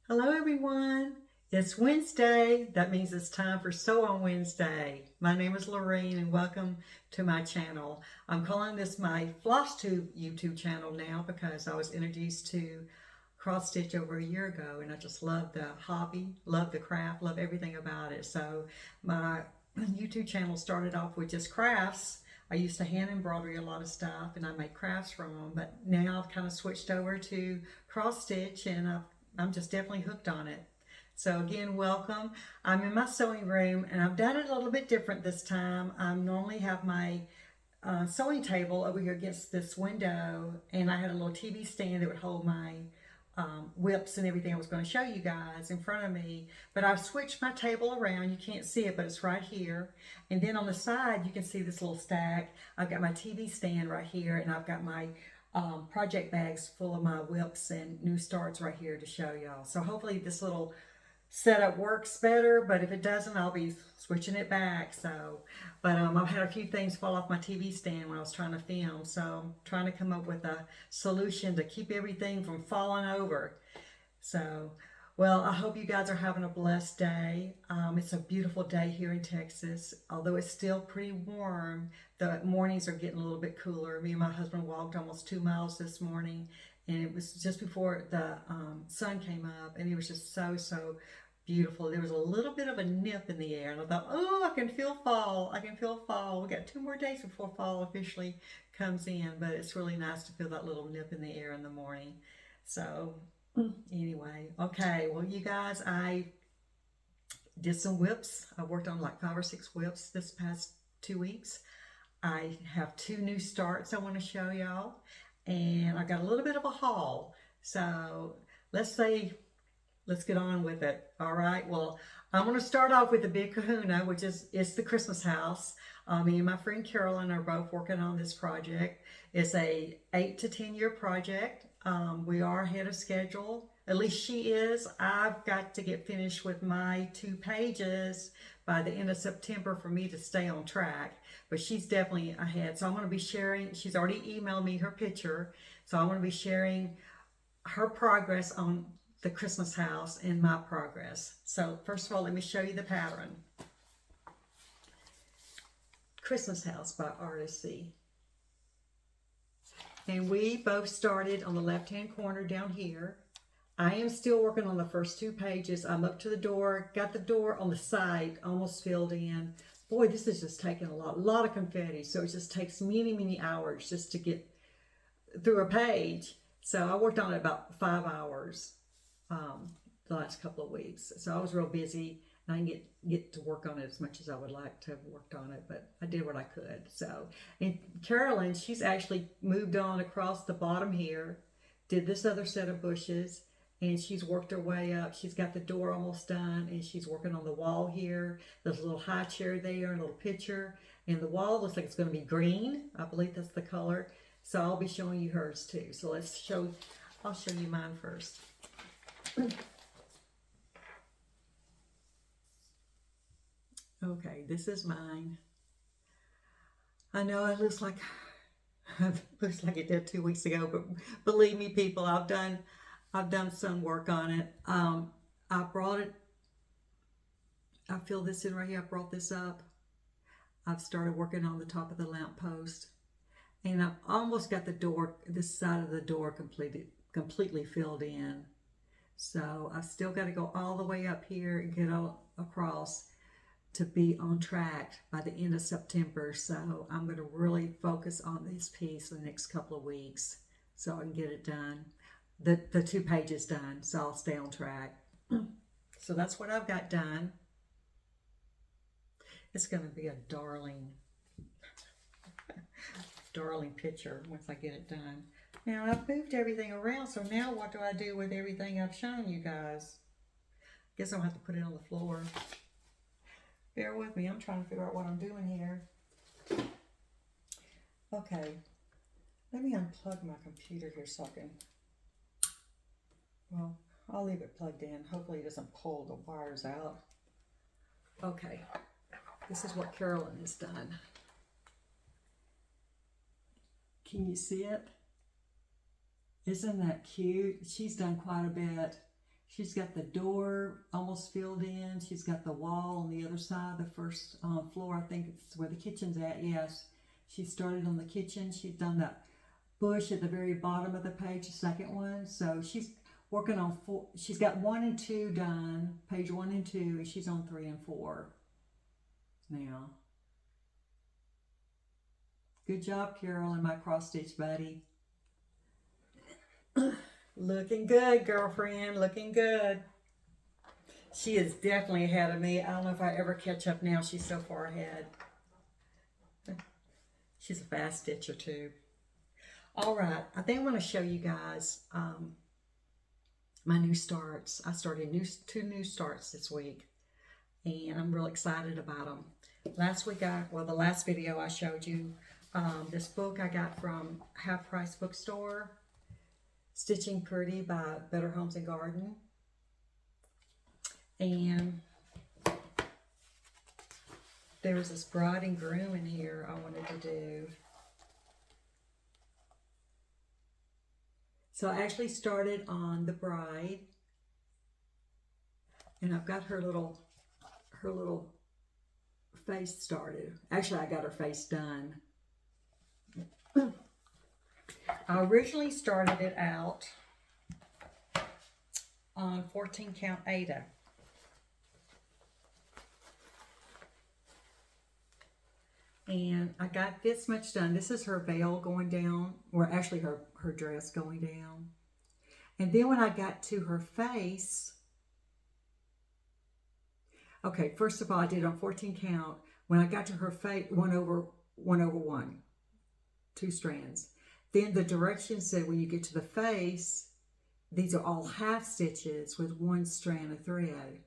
Hello everyone, it's Wednesday. That means it's time for Sew on Wednesday. My name is Lorene and welcome to my channel. I'm calling this my Flosstube YouTube channel now because I was introduced to cross stitch over a year ago and I just love the hobby, love the craft, love everything about it. So my YouTube channel started off with just crafts. I used to hand embroidery a lot of stuff and I make crafts from them, but now I've kind of switched over to cross stitch and I'm just definitely hooked on it. So again, welcome. I'm in my sewing room and I've done it a little bit different this time. I normally have my sewing table over here against this window and I had a little TV stand that would hold my whips and everything I was going to show you guys in front of me. But I've switched my table around. You can't see it, but it's right here. And then on the side, you can see this little stack. I've got my TV stand right here and I've got my project bags full of my whips and new starts right here to show y'all. So hopefully this little setup works better, but if it doesn't, I'll be switching it back. So, but I've had a few things fall off my TV stand when I was trying to film, so I'm trying to come up with a solution to keep everything from falling over. So, well, I hope you guys are having a blessed day. It's a beautiful day here in Texas. Although it's still pretty warm, the mornings are getting a little bit cooler. Me and my husband walked almost 2 miles this morning, and it was just before the sun came up, and it was just so beautiful. There was a little bit of a nip in the air, and I thought, oh, I can feel fall. I can feel fall. We got 2 more days before fall officially comes in, but it's really nice to feel that little nip in the air in the morning. So anyway, okay, well, you guys, I did some whips. I worked on like 5 or 6 whips this past 2 weeks. I have 2 new starts I want to show y'all, and I got a little bit of a haul. So let's get on with it. All right, well, I'm going to start off with the big kahuna, which is the Christmas house. Me and my friend Carolyn are both working on this project. It's a 8 to 10 year project. We are ahead of schedule. At least she is. I've got to get finished with my 2 pages by the end of September for me to stay on track. But she's definitely ahead. So I'm going to be sharing, she's already emailed me her picture. So I'm going to be sharing her progress on the Christmas house and my progress. So first of all, let me show you the pattern. Christmas house by RSC. And we both started on the left-hand corner down here. I am still working on the first 2 pages. I'm up to the door, got the door on the side almost filled in. Boy, this is just taking a lot of confetti. So it just takes many hours just to get through a page. So I worked on it about 5 hours the last couple of weeks. So I was real busy and I didn't get to work on it as much as I would like to have worked on it, but I did what I could. So, and Carolyn, she's actually moved on across the bottom here, did this other set of bushes, and she's worked her way up. She's got the door almost done, and she's working on the wall here. There's a little high chair there, a little picture, and the wall looks like it's going to be green. I believe that's the color. So I'll be showing you hers too. So I'll show you mine first. Okay, this is mine. I know it looks like it did 2 weeks ago, but believe me, people, I've done some work on it. I brought it. I filled this in right here. I brought this up. I've started working on the top of the lamp post, and I've almost got the door, this side of the door completely filled in. So I've still got to go all the way up here and get across to be on track by the end of September. So I'm going to really focus on this piece the next couple of weeks so I can get it done. The 2 pages done, so I'll stay on track. So that's what I've got done. It's going to be a darling picture once I get it done. Now I've moved everything around, so now what do I do with everything I've shown you guys? Guess I'll have to put it on the floor. Bear with me, I'm trying to figure out what I'm doing here. Okay, let me unplug my computer here so I can, well, I'll leave it plugged in. Hopefully it doesn't pull the wires out. Okay, this is what Carolyn has done. Can you see it? Isn't that cute? She's done quite a bit. She's got the door almost filled in. She's got the wall on the other side, the first floor. I think it's where the kitchen's at. Yes, she started on the kitchen. She's done that bush at the very bottom of the page, the second one. So she's working on four. She's got 1 and 2 done, page 1 and 2, and she's on 3 and 4 now. Good job, Carol, and my cross stitch buddy. Looking good, girlfriend, looking good. She is definitely ahead of me. I don't know if I ever catch up now. She's so far ahead. She's a fast stitcher too. All right, I think I want to show you guys my new starts. I started two new starts this week, and I'm real excited about them. Last week, the last video I showed you this book I got from Half Price Bookstore, Stitching Pretty by Better Homes and Garden. And there was this bride and groom in here I wanted to do. So I actually started on the bride, and I've got her little face started. Actually, I got her face done. I originally started it out on 14 count Aida. And I got this much done. This is her veil going down, or actually her dress going down. And then when I got to her face, okay, first of all, I did on 14 count. When I got to her face, 1 over 1, 2 strands. Then the directions said when you get to the face, these are all half stitches with 1 strand of thread.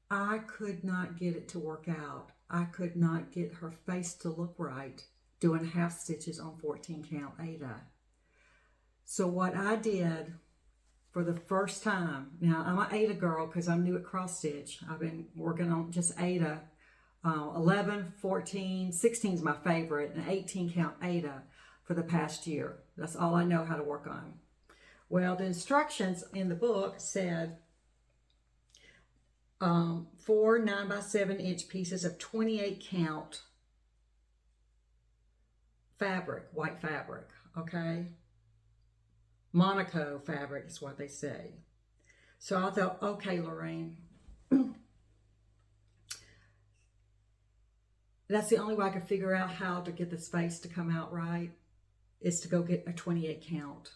I could not get it to work out. I could not get her face to look right doing half stitches on 14 count Aida. So what I did for the first time, now I'm an Aida girl because I'm new at cross stitch. I've been working on just Aida. 11, 14, 16 is my favorite, and 18 count Aida for the past year. That's all I know how to work on. Well, the instructions in the book said 4 9x7 pieces of 28 count fabric, white fabric, okay? Monaco fabric is what they say. So I thought, okay, Lorraine, that's the only way I could figure out how to get this face to come out right, is to go get a 28 count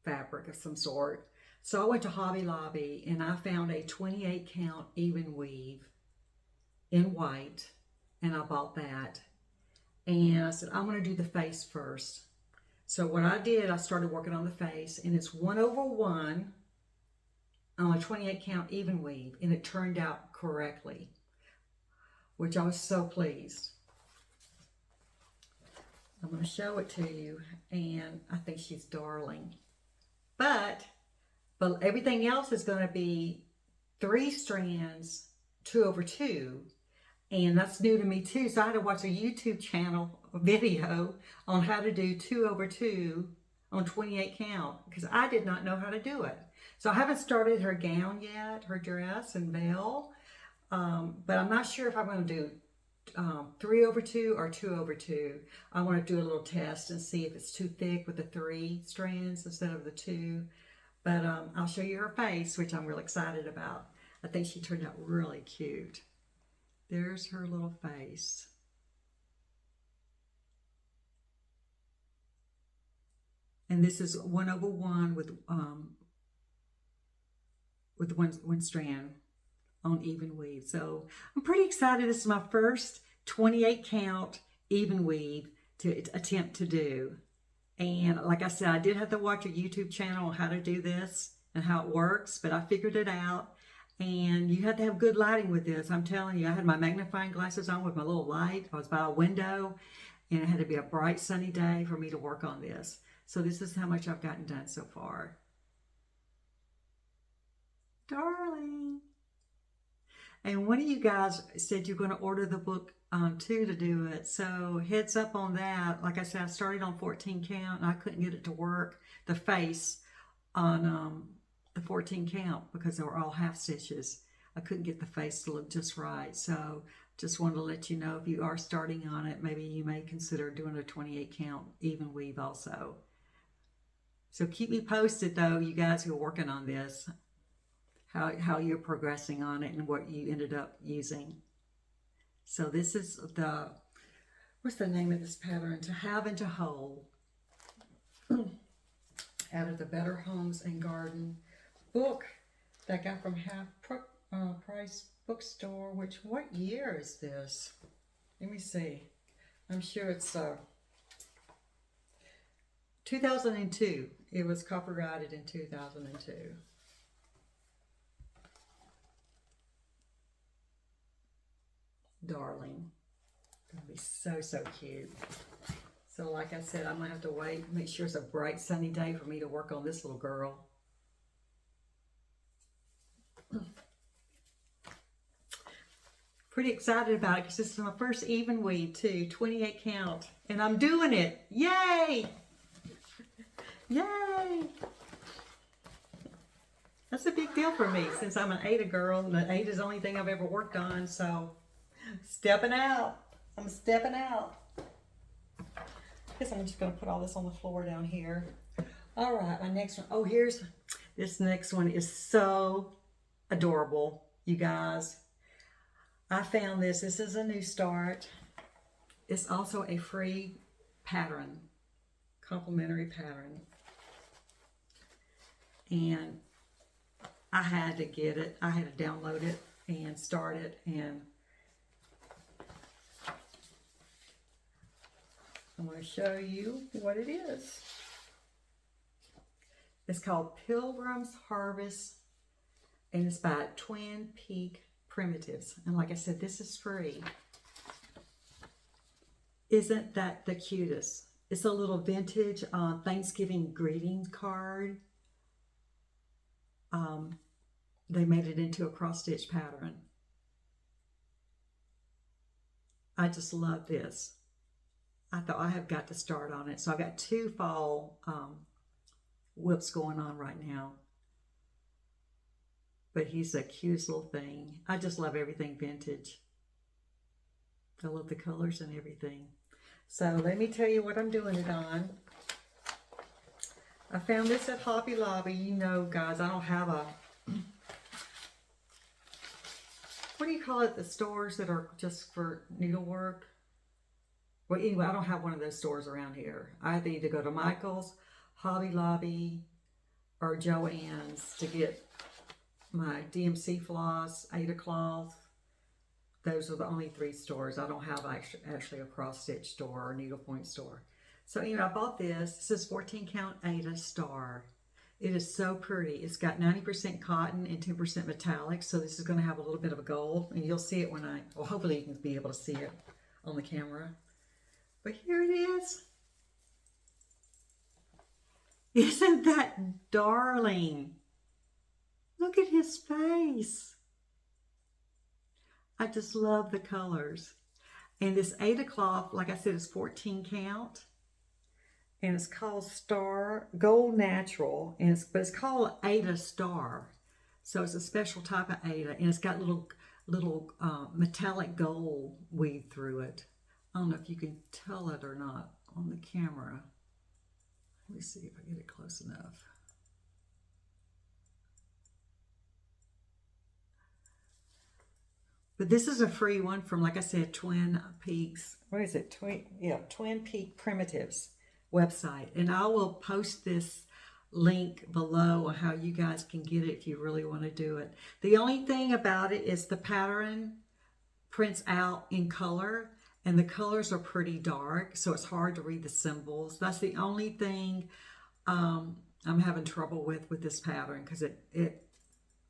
fabric of some sort. So I went to Hobby Lobby and I found a 28 count even weave in white, and I bought that. And I said, I'm going to do the face first. So what I did, I started working on the face, and it's 1 over 1 on a 28 count even weave, and it turned out correctly, which I was so pleased. I'm going to show it to you, and I think she's darling. But everything else is going to be 3 strands, 2 over 2. And that's new to me too. So I had to watch a YouTube channel video on how to do 2 over 2 on 28 count, because I did not know how to do it. So I haven't started her gown yet, her dress and veil. But I'm not sure if I'm going to do 3 over 2 or 2 over 2. I want to do a little test and see if it's too thick with the 3 strands instead of the 2. But I'll show you her face, which I'm real excited about. I think she turned out really cute. There's her little face. And this is 1 over 1 with one strand on even weave. So I'm pretty excited. This is my first 28 count even weave to attempt to do. And like I said, I did have to watch a YouTube channel on how to do this and how it works, but I figured it out. And you have to have good lighting with this. I'm telling you, I had my magnifying glasses on with my little light. I was by a window, and it had to be a bright sunny day for me to work on this. So this is how much I've gotten done so far. Darling. And one of you guys said you're going to order the book too to do it. So heads up on that. Like I said, I started on 14 count and I couldn't get it to work, the face, on the 14 count because they were all half stitches. I couldn't get the face to look just right. So just wanted to let you know, if you are starting on it, maybe you may consider doing a 28 count even weave also. So keep me posted though, you guys who are working on this, how you're progressing on it and what you ended up using. So this is the, what's the name of this pattern? To Have and to Hold. Out of the Better Homes and Garden book that I got from Half Price Bookstore. What year is this? Let me see. I'm sure it's 2002. It was copyrighted in 2002. Darling. Gonna be so cute. So like I said, I'm gonna have to wait, make sure it's a bright sunny day for me to work on this little girl. Pretty excited about it because this is my first even weave too, 28 count, and I'm doing it. Yay! Yay! That's a big deal for me since I'm an Aida girl, and the Aida is the only thing I've ever worked on, so stepping out. I'm stepping out. I guess I'm just going to put all this on the floor down here. All right, my next one. Oh, here's this next one is so adorable, you guys. I found this. This is a new start. It's also a free pattern, complimentary pattern. And I had to get it. I had to download it and start it, and I'm going to show you what it is. It's called Pilgrim's Harvest, and it's by Twin Peak Primitives. And like I said, this is free. Isn't that the cutest? It's a little vintage Thanksgiving greeting card. They made it into a cross-stitch pattern. I just love this. I thought I have got to start on it. So I've got 2 fall whips going on right now. But he's the cutest little thing. I just love everything vintage. I love the colors and everything. So let me tell you what I'm doing it on. I found this at Hobby Lobby. You know, guys, I don't have a, what do you call it? The stores that are just for needlework. Well, anyway, I don't have one of those stores around here. I either need to go to Michael's, Hobby Lobby, or Joann's to get my DMC floss, Aida cloth. Those are the only 3 stores. I don't have actually a cross-stitch store or needlepoint store. So anyway, I bought this. This is 14 count Aida Star. It is so pretty. It's got 90% cotton and 10% metallic. So this is going to have a little bit of a gold. And you'll see it when well, hopefully you can be able to see it on the camera. But here it is. Isn't that darling? Look at his face. I just love the colors. And this Aida cloth, like I said, is 14 count. And it's called Star Gold Natural. And but it's called Aida Star. So it's a special type of Aida. And it's got little metallic gold weave through it. I don't know if you can tell it or not on the camera. Let me see if I get it close enough. But this is a free one from, like I said, Twin Peaks. What is it? Twin Peak Primitives website. And I will post this link below on how you guys can get it if you really want to do it. The only thing about it is the pattern prints out in color, and the colors are pretty dark, so it's hard to read the symbols. That's the only thing I'm having trouble with this pattern, because it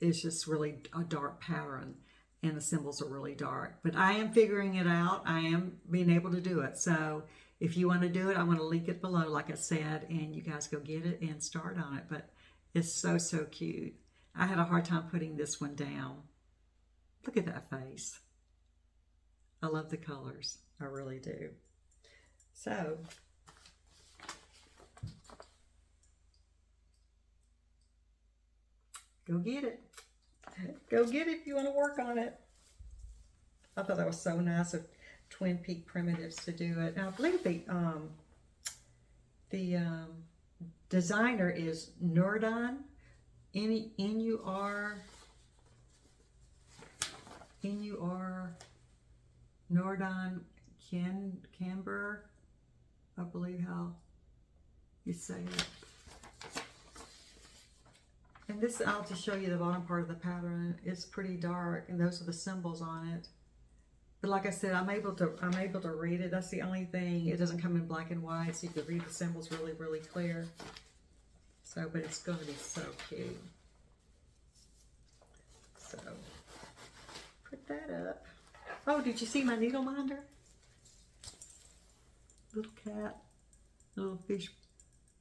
is just really a dark pattern and the symbols are really dark. But I am figuring it out. I am being able to do it. So if you want to do it, I'm going to link it below, like I said, and you guys go get it and start on it. But it's so cute. I had a hard time putting this one down. Look at that face. I love the colors. I really do. So, Go get it. Go get it if you want to work on it. I thought that was so nice of Twin Peak Primitives to do it. Now I believe the designer is Nurdon, N-U-R, Nordon Camber, I believe how you say it. And this, I'll just show you the bottom part of the pattern. It's pretty dark, and those are the symbols on it. But like I said, I'm able to read it. That's the only thing. It doesn't come in black and white, so you can read the symbols really, really clear. So, but it's going to be so cute. So, put that up. Oh, did you see my needle minder? Little cat, little fish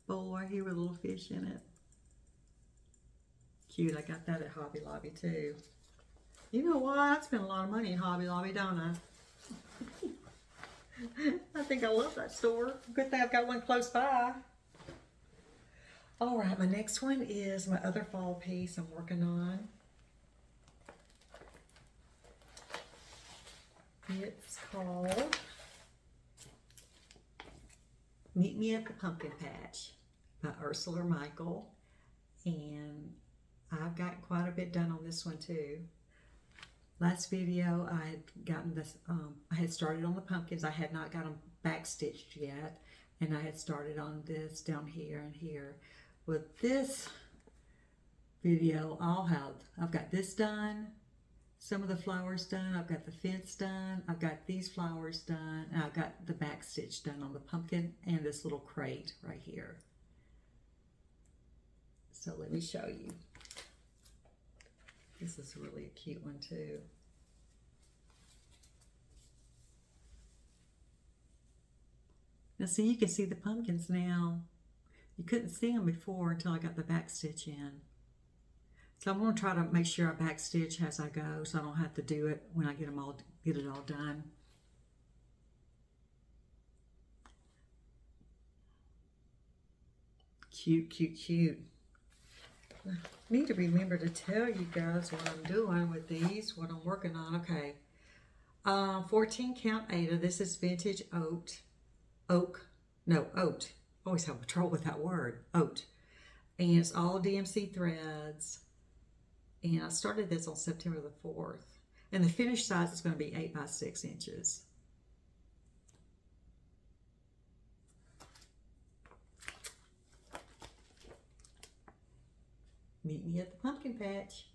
bowl right here with a little fish in it. Cute. I got that at Hobby Lobby too. You know what? I spend a lot of money at Hobby Lobby, don't I? I think I love that store. Good thing I've got one close by. All right, my next one is my other fall piece I'm working on. It's called Meet Me at the Pumpkin Patch by Ursula Michael. And I've got quite a bit done on this one too. Last video I had gotten this, I had started on the pumpkins. I had not got them back stitched yet. And I had started on this down here and here. With this video, I've got this done, some of the flowers done, I've got the fence done, I've got these flowers done, and I've got the back stitch done on the pumpkin and this little crate right here. So let me show you. This is really a cute one too. Now see, you can see the pumpkins now. You couldn't see them before until I got the back stitch in. So I'm going to try to make sure I back stitch as I go, so I don't have to do it when I get it all done. Cute, cute, cute. I need to remember to tell you guys what I'm doing with these, what I'm working on. Okay, 14 count Ada. This is vintage oat. Always have trouble with that word, oat. And it's all DMC threads. And I started this on September the 4th. And the finished size is going to be 8 by 6 inches. Meet me at the pumpkin patch.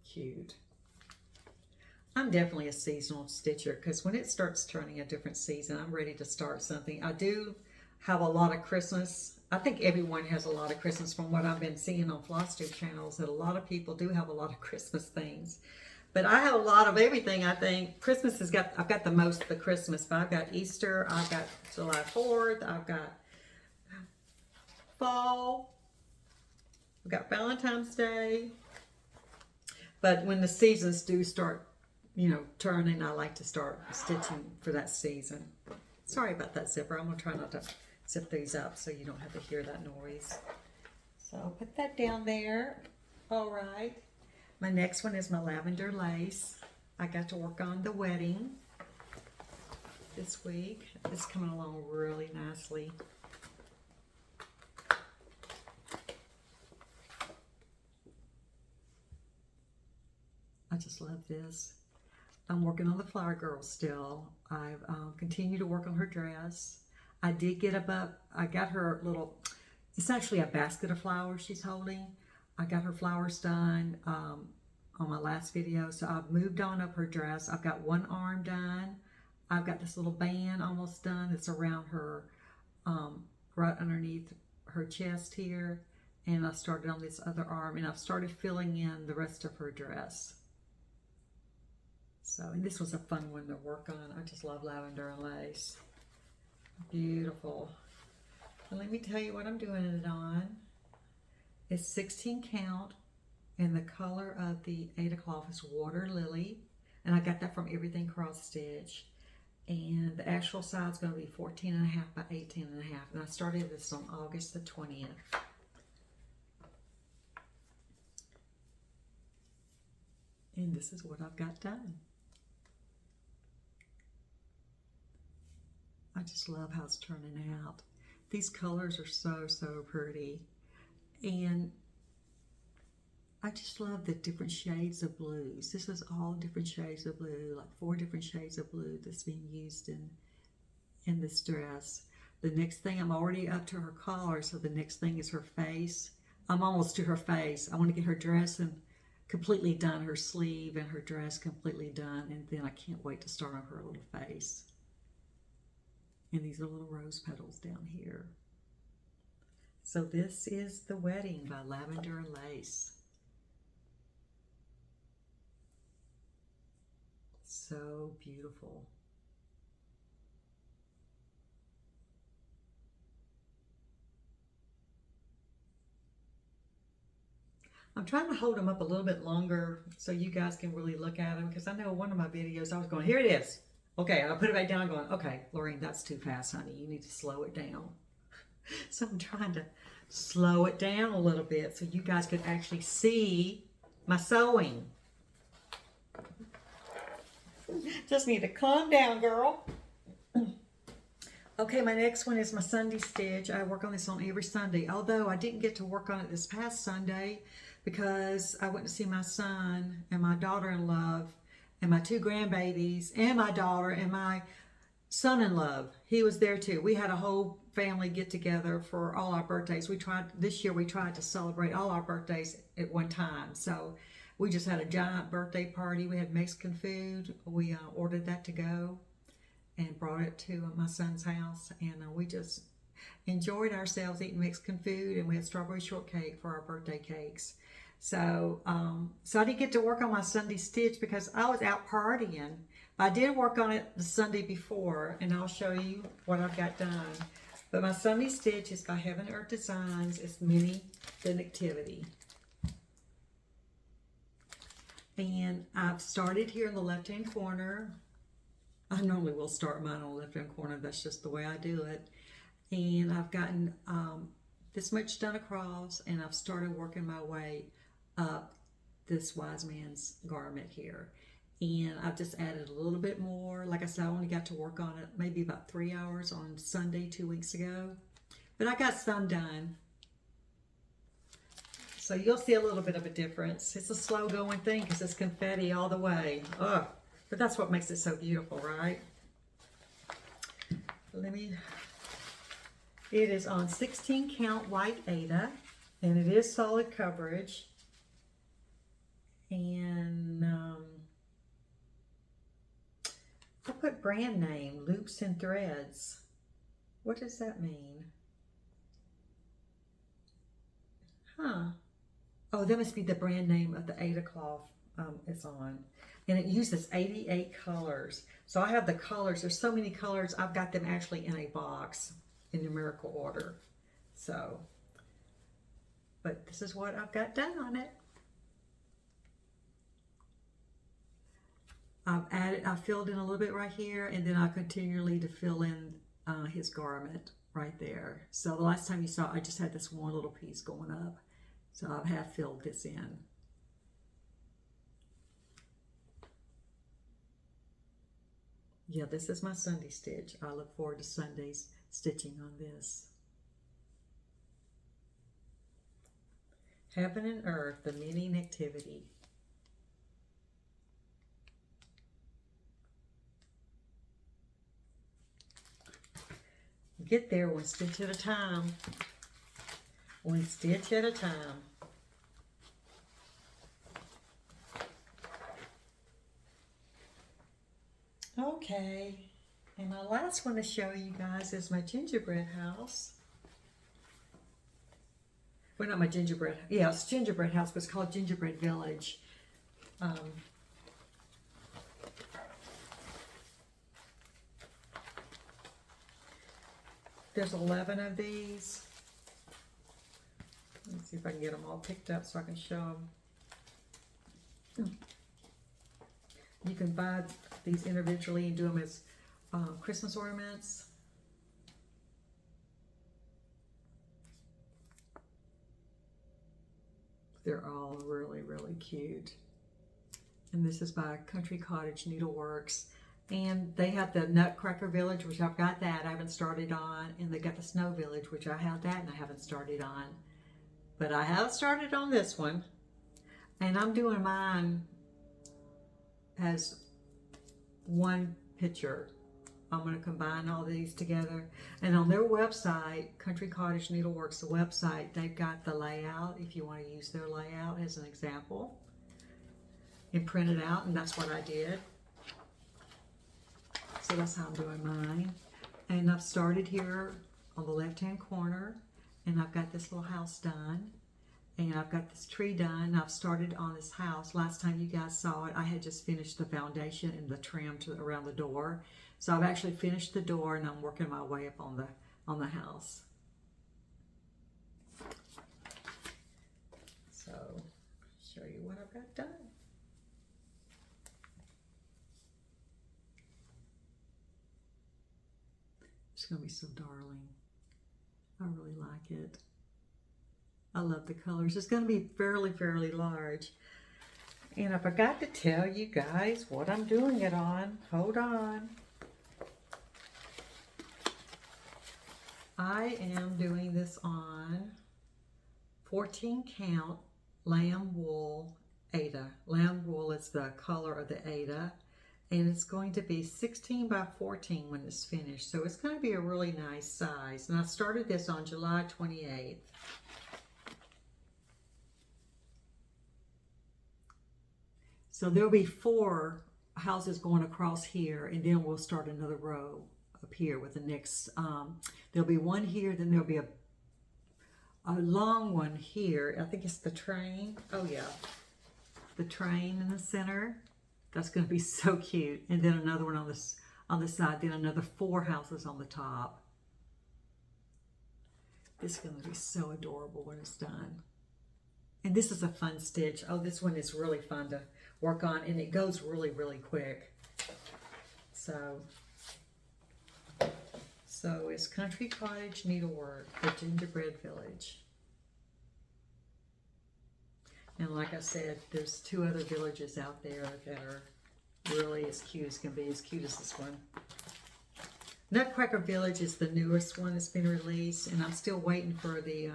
Cute. I'm definitely a seasonal stitcher because when it starts turning a different season, I'm ready to start something. I do have a lot of Christmas. I think everyone has a lot of Christmas from what I've been seeing on Flosstube channels, that a lot of people do have a lot of Christmas things. But I have a lot of everything, I think. Christmas I've got the most of the Christmas, but I've got Easter, I've got July 4th, I've got fall, I've got Valentine's Day. But when the seasons do start, turning, I like to start stitching for that season. Sorry about that zipper. I'm going to try not to zip these up so you don't have to hear that noise. So I'll put that down there. All right. My next one is my lavender lace. I got to work on the wedding this week. It's coming along really nicely. I just love this. I'm working on the Flower Girl still. I've continued to work on her dress. I did get I got her little, it's actually a basket of flowers she's holding. I got her flowers done on my last video. So I've moved on up her dress. I've got one arm done. I've got this little band almost done. It's around her, right underneath her chest here. And I started on this other arm, and I've started filling in the rest of her dress. So, and this was a fun one to work on. I just love lavender and lace. Beautiful. And let me tell you what I'm doing it on. It's 16 count, and the color of the Ada cloth is Water Lily. And I got that from Everything Cross Stitch. And the actual size is going to be 14.5 by 18.5. And I started this on August the 20th. And this is what I've got done. I just love how it's turning out. These colors are so, so pretty. And I just love the different shades of blues. This is all different shades of blue, like 4 different shades of blue that's being used in this dress. The next thing, I'm already up to her collar, so the next thing is her face. I'm almost to her face. I want to get her dress and completely done, her sleeve and her dress completely done, and then I can't wait to start on her little face. And these are little rose petals down here. So this is The Wedding by Lavender and Lace. So beautiful. I'm trying to hold them up a little bit longer so you guys can really look at them, because I know one of my videos I was going, here it is. Okay, I put it back down going, okay, Lorraine, that's too fast, honey. You need to slow it down. So I'm trying to slow it down a little bit so you guys could actually see my sewing. Just need to calm down, girl. Okay, my next one is my Sunday stitch. I work on this on every Sunday, although I didn't get to work on it this past Sunday because I went to see my son and my daughter-in-law and my 2 grandbabies and my daughter and my son-in-law. He was there too. We had a whole family get together for all our birthdays. This year we tried to celebrate all our birthdays at one time. So we just had a giant birthday party. We had Mexican food. We ordered that to go and brought it to my son's house, and we just enjoyed ourselves eating Mexican food, and we had strawberry shortcake for our birthday cakes. So so I didn't get to work on my Sunday stitch because I was out partying. I did work on it the Sunday before, and I'll show you what I've got done. But my Sunday stitch is by Heaven Earth Designs. It's Mini the Nativity. And I've started here in the left-hand corner. I normally will start mine on the left-hand corner. That's just the way I do it. And I've gotten this much done across, and I've started working my way up this wise man's garment here. And I've just added a little bit more. Like I said, I only got to work on it maybe about 3 hours on Sunday 2 weeks ago. But I got some done. So you'll see a little bit of a difference. It's a slow going thing because it's confetti all the way. Ugh. But that's what makes it so beautiful, right? It is on 16 count white Aida, and it is solid coverage. And I put brand name, Loops and Threads. What does that mean? Huh. Oh, that must be the brand name of the Aida cloth it's on. And it uses 88 colors. So I have the colors. There's so many colors. I've got them actually in a box in numerical order. So, but this is what I've got done on it. I filled in a little bit right here, and then I continually to fill in his garment right there. So the last time you saw, I just had this one little piece going up. So I have filled this in. Yeah, this is my Sunday stitch. I look forward to Sundays stitching on this. Heaven and Earth, the Mini Nativity. Get there one stitch at a time. One stitch at a time. Okay, and my last one to show you guys is my gingerbread house. Well, not my gingerbread. Yeah, it's gingerbread house, but it's called Gingerbread Village. There's 11 of these. Let's see if I can get them all picked up so I can show them. You can buy these individually and do them as Christmas ornaments. They're all really, really cute. And this is by Country Cottage Needleworks. And they have the Nutcracker Village, which I've got that I haven't started on. And they got the Snow Village, which I have that and I haven't started on. But I have started on this one. And I'm doing mine as one picture. I'm going to combine all these together. And on their website, Country Cottage Needleworks, the website, they've got the layout if you want to use their layout as an example. And print it out, and that's what I did. So that's how I'm doing mine. And I've started here on the left-hand corner, and I've got this little house done. And I've got this tree done. I've started on this house. Last time you guys saw it, I had just finished the foundation and the trim around the door. So I've actually finished the door, and I'm working my way up on the house. So show you what I've got done. It's gonna be so darling. I really like it. I love the colors. It's going to be fairly large. And I forgot to tell you guys what I'm doing it on. Hold on. I am doing this on 14 count lamb wool Aida. Lamb wool is the color of the Aida. And it's going to be 16 by 14 when it's finished. So it's going to be a really nice size. And I started this on July 28th. So there'll be 4 houses going across here, and then we'll start another row up here with the next, there'll be one here, then there'll be a long one here. I think it's the train. Oh yeah, the train in the center. That's going to be so cute. And then another one on the side, then another 4 houses on the top. This is going to be so adorable when it's done. And this is a fun stitch. Oh, this one is really fun to work on, and it goes really quick. So it's Country Cottage Needlework, the Gingerbread Village. And like I said, there's 2 other villages out there that are really as cute as can be, as cute as this one. Nutcracker Village is the newest one that's been released, and I'm still waiting for the,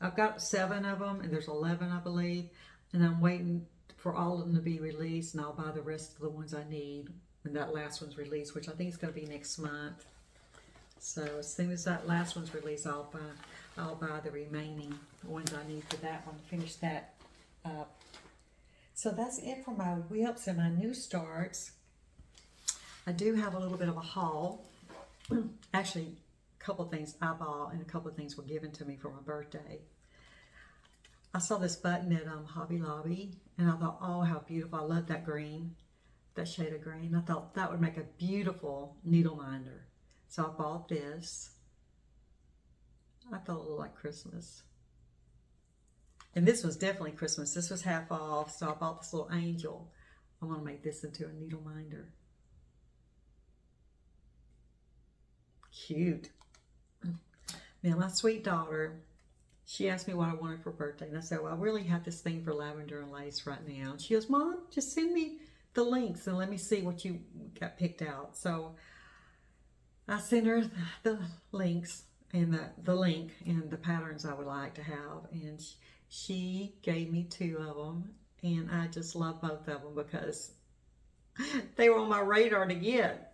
I've got 7 of them, and there's 11, I believe, and I'm waiting for all of them to be released, and I'll buy the rest of the ones I need when that last one's released, which I think is going to be next month. So as soon as that last one's released, I'll buy the remaining ones I need for that one, finish that up. So that's it for my whips and my new starts. I do have a little bit of a haul. Actually, a couple of things I bought and a couple of things were given to me for my birthday. I saw this button at Hobby Lobby, and I thought, oh, how beautiful. I love that green, that shade of green. I thought that would make a beautiful needle minder. So I bought this. I thought it looked like Christmas. And this was definitely Christmas. This was half off, so I bought this little angel. I'm going to make this into a needle minder. Cute. Now, my sweet daughter, she asked me what I wanted for birthday, and I said, well, I really have this thing for lavender and lace right now. And she goes, Mom, just send me the links and let me see what you got picked out. So I sent her the links and the link and the patterns I would like to have, and she gave me 2 of them, and I just love both of them because they were on my radar to get.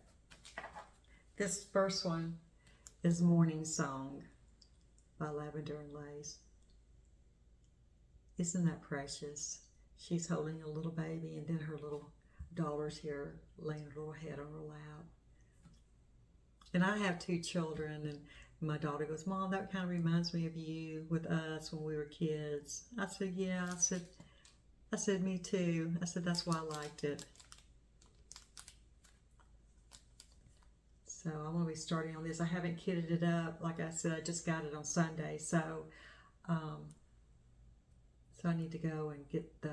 This first one is Morning Song by Lavender and Lace. Isn't that precious? She's holding a little baby, and then her little daughter's here laying her little head on her lap. And I have 2 children, and my daughter goes, Mom, that kind of reminds me of you with us when we were kids. I said, yeah. I said, me too. I said, that's why I liked it. So I'm going to be starting on this. I haven't kitted it up. Like I said, I just got it on Sunday. So I need to go and get the,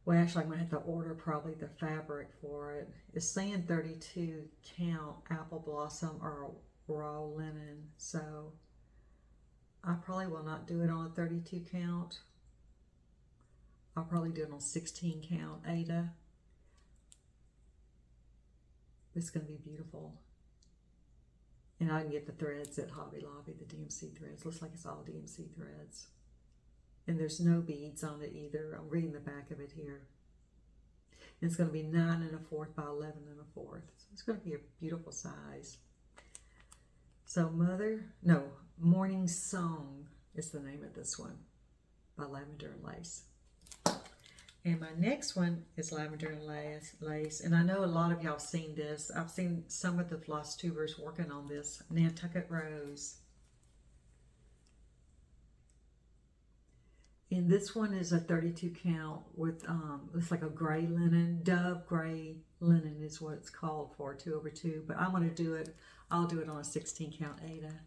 well, actually, I'm going to have to order probably the fabric for it. It's saying 32 count apple blossom or raw linen. So I probably will not do it on a 32 count. I'll probably do it on 16 count Ada. It's going to be beautiful. And I can get the threads at Hobby Lobby, the DMC threads. Looks like it's all DMC threads. And there's no beads on it either. I'm reading the back of it here. And it's going to be 9 1/4 by 11 1/4. So it's going to be a beautiful size. So Morning Song is the name of this one by Lavender and Lace. And my next one is Lavender and Lace. And I know a lot of y'all seen this. I've seen some of the Flosstubers working on this. Nantucket Rose. And this one is a 32 count with, it's like a gray linen. Dove gray linen is what it's called for, 2/2. But I'm going to do it, I'll do it on a 16 count Ada.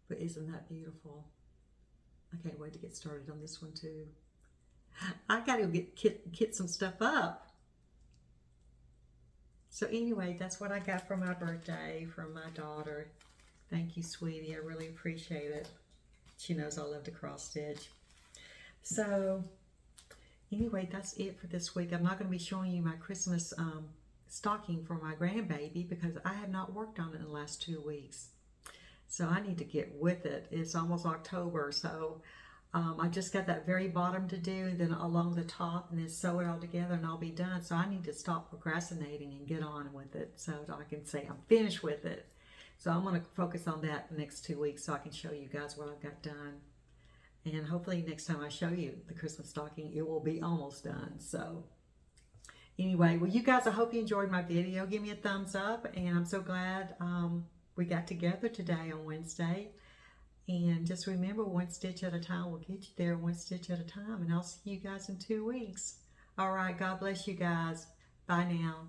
But isn't that beautiful? I can't wait to get started on this one too. I got to get some stuff up. So anyway, that's what I got for my birthday from my daughter. Thank you, sweetie. I really appreciate it. She knows I love to cross stitch. So anyway, that's it for this week. I'm not going to be showing you my Christmas stocking for my grandbaby because I have not worked on it in the last 2 weeks. So I need to get with it. It's almost October, so I just got that very bottom to do, and then along the top, and then sew it all together, and I'll be done. So I need to stop procrastinating and get on with it so that I can say I'm finished with it. So I'm going to focus on that the next 2 weeks so I can show you guys what I've got done. And hopefully next time I show you the Christmas stocking, it will be almost done. So anyway, well, you guys, I hope you enjoyed my video. Give me a thumbs up, and I'm so glad we got together today on Wednesday. And just remember, one stitch at a time will get you there, one stitch at a time. And I'll see you guys in 2 weeks. All right, God bless you guys. Bye now.